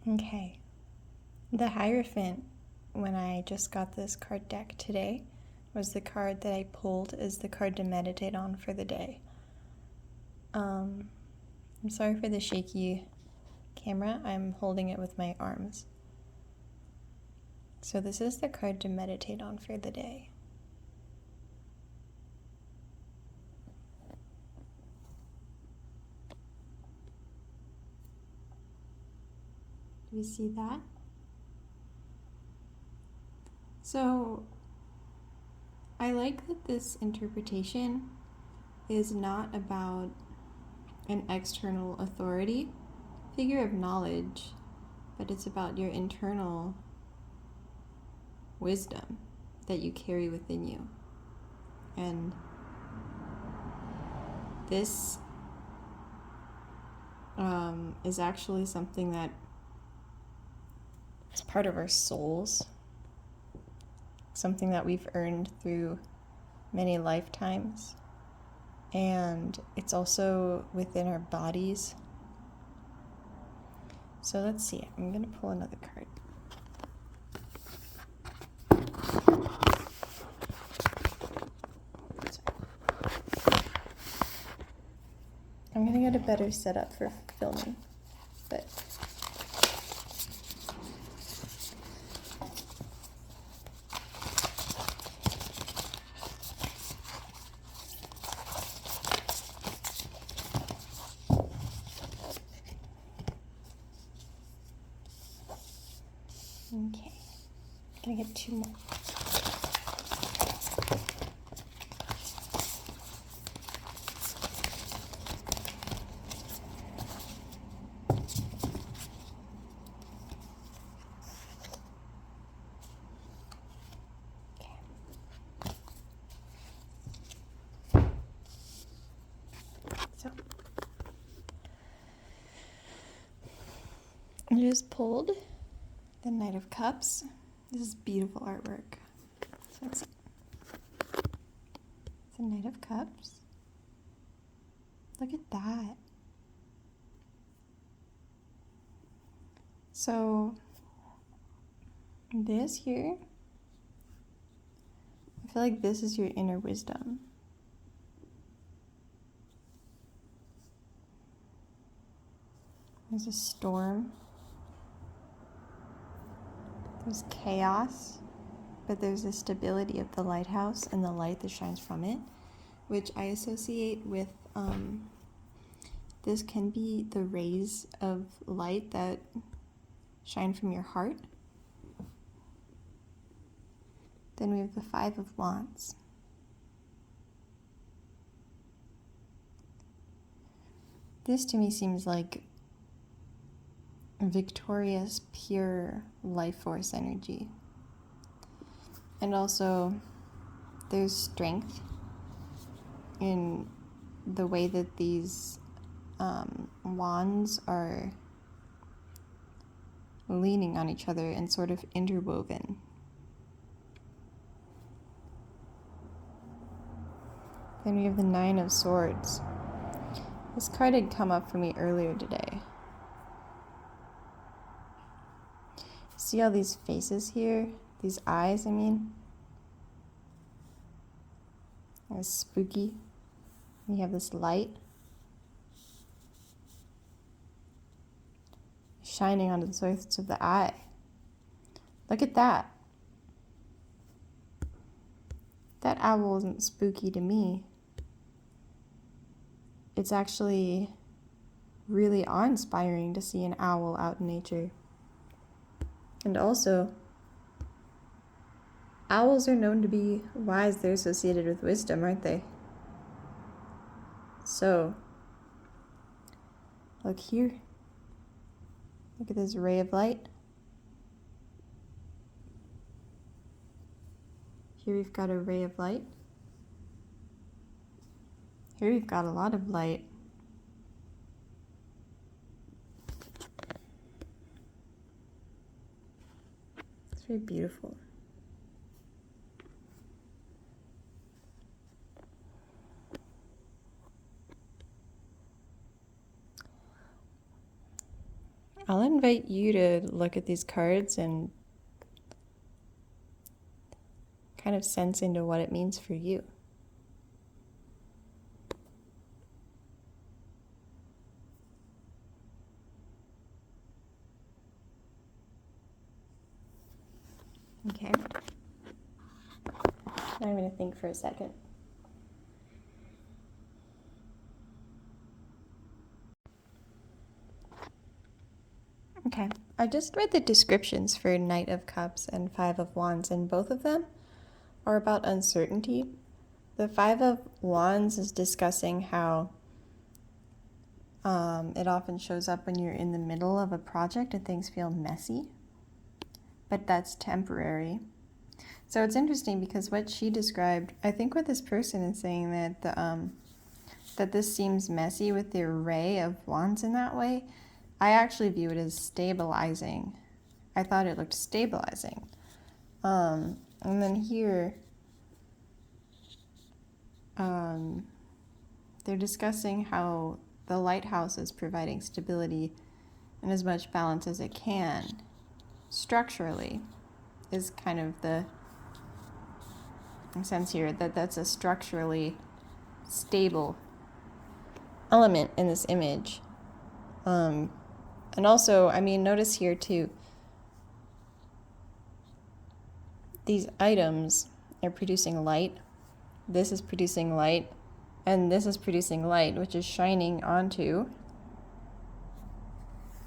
Okay. The Hierophant, when I just got this card deck today, was the card that I pulled as the card to meditate on for the day. I'm sorry for the shaky camera. I'm holding it with my arms. So this is the card to meditate on for the day. Do you see that? So I like that this interpretation is not about an external authority, figure of knowledge, but it's about your internal wisdom that you carry within you. And this is actually something that is part of our souls, something that we've earned through many lifetimes, and it's also within our bodies. So let's see, I'm going to pull another card. I'm going to get a better setup for filming, but okay, I'm going to get two more. So I just pulled the Knight of Cups. This is beautiful artwork. So it's the Knight of Cups. Look at that. So this here, I feel like this is your inner wisdom. There's a storm. There's chaos, but there's a stability of the lighthouse and the light that shines from it, which I associate with, this can be the rays of light that shine from your heart. Then we have the Five of Wands. This to me seems like victorious, pure life force energy. And also, there's strength in the way that these wands are leaning on each other and sort of interwoven. Then we have the Nine of Swords. This card had come up for me earlier today. See all these faces here? These eyes, I mean? It's spooky. And you have this light shining onto the surface of the eye. Look at that. That owl isn't spooky to me. It's actually really awe-inspiring to see an owl out in nature. And also, owls are known to be wise. They're associated with wisdom, aren't they? So, look here. Look at this ray of light. Here we've got a ray of light. Here we've got a lot of light. It's very beautiful. I'll invite you to look at these cards and kind of sense into what it means for you. Okay. I'm going to think for a second. Okay, I just read the descriptions for Knight of Cups and Five of Wands, and both of them are about uncertainty. The Five of Wands is discussing how it often shows up when you're in the middle of a project and things feel messy, but that's temporary. So it's interesting because what she described, I think what this person is saying that that this seems messy with the array of wands in that way, I actually view it as stabilizing. I thought it looked stabilizing. And then here, they're discussing how the lighthouse is providing stability and as much balance as it can. Structurally is kind of the sense here that that's a structurally stable element in this image. And also, I mean, notice here too, these items are producing light. This is producing light, and this is producing light, which is shining onto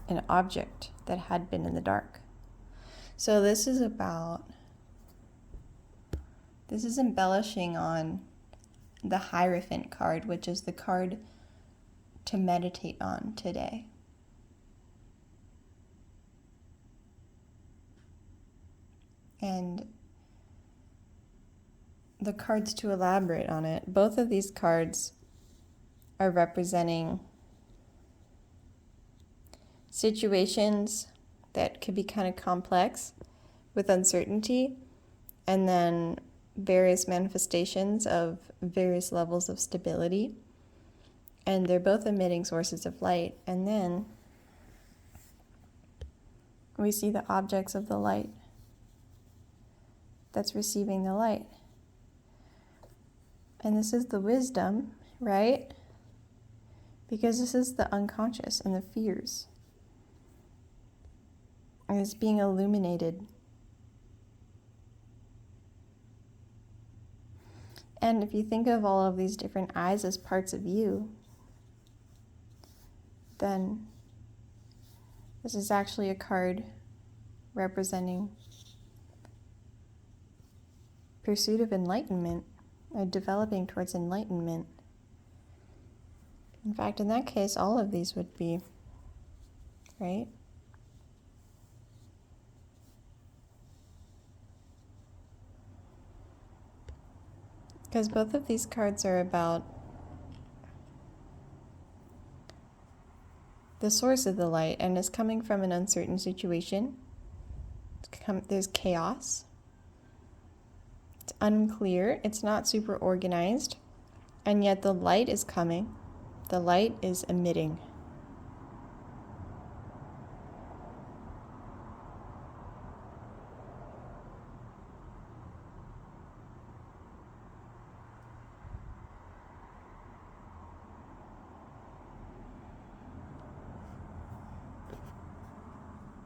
an object that had been in the dark. So this is embellishing on the Hierophant card, which is the card to meditate on today. And the cards to elaborate on it, both of these cards are representing situations that could be kind of complex with uncertainty, and then various manifestations of various levels of stability. And they're both emitting sources of light. And then we see the objects of the light that's receiving the light. And this is the wisdom, right? Because this is the unconscious and the fears. And it's being illuminated. And if you think of all of these different eyes as parts of you, then this is actually a card representing pursuit of enlightenment, or developing towards enlightenment. In fact, in that case, all of these would be, right? Because both of these cards are about the source of the light, and is coming from an uncertain situation. There's chaos. It's unclear. It's not super organized. And yet the light is coming. The light is emitting.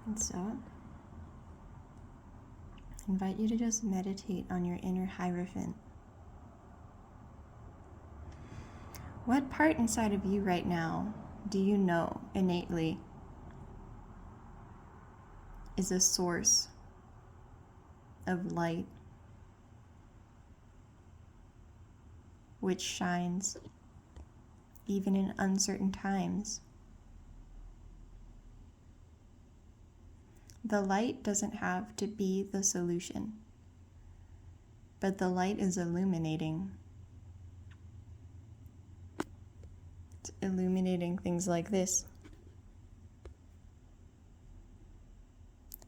And so, I invite you to just meditate on your inner Hierophant. What part inside of you right now do you know innately is a source of light which shines even in uncertain times? The light doesn't have to be the solution, but the light is illuminating. It's illuminating things like this.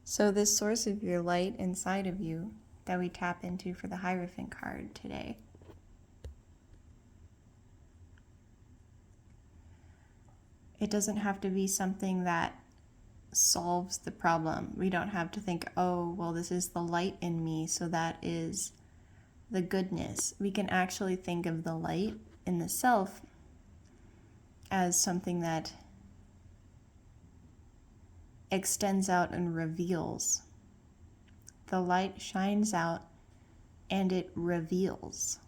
So this source of your light inside of you that we tap into for the Hierophant card today, it doesn't have to be something that solves the problem. We don't have to think, oh, well, this is the light in me, so that is the goodness. We can actually think of the light in the self as something that extends out and reveals. The light shines out and it reveals.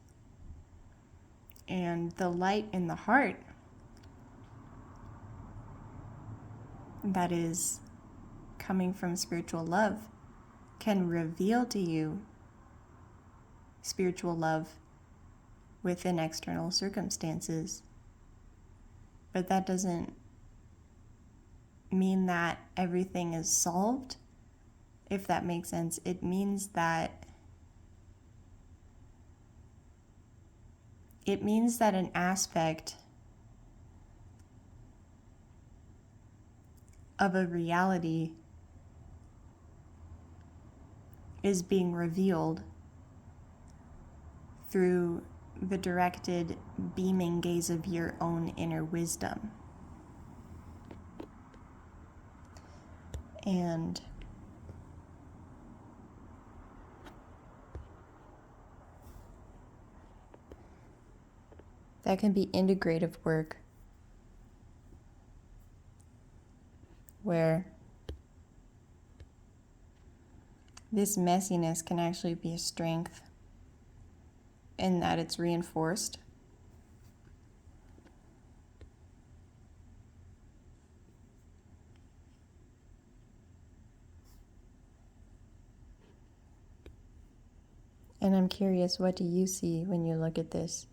And the light in the heart that is coming from spiritual love can reveal to you spiritual love within external circumstances. But that doesn't mean that everything is solved, if that makes sense. It means that an aspect of a reality is being revealed through the directed, beaming gaze of your own inner wisdom. And that can be integrative work, where this messiness can actually be a strength in that it's reinforced. And I'm curious, what do you see when you look at this?